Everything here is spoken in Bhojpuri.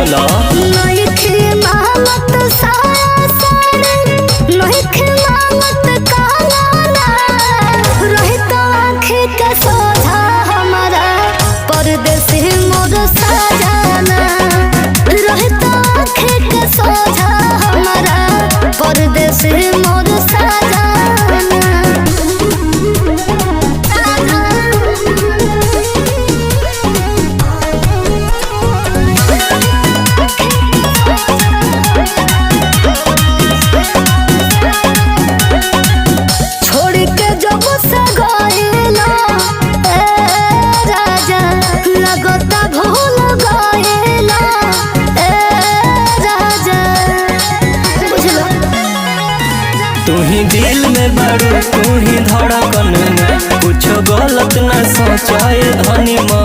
बोला नइखे मांगत साया साड़ी, नइखे मांगत काला रहता आँखें का सोझा हमारा परदेसी मोर सजाना, रहता आँखें का सोझा हमारा परदेसी मोर सजाना। तू ही दिल में बड़ू, तू ही धड़कन में, कुछ गलत न सोचाए धनी मन।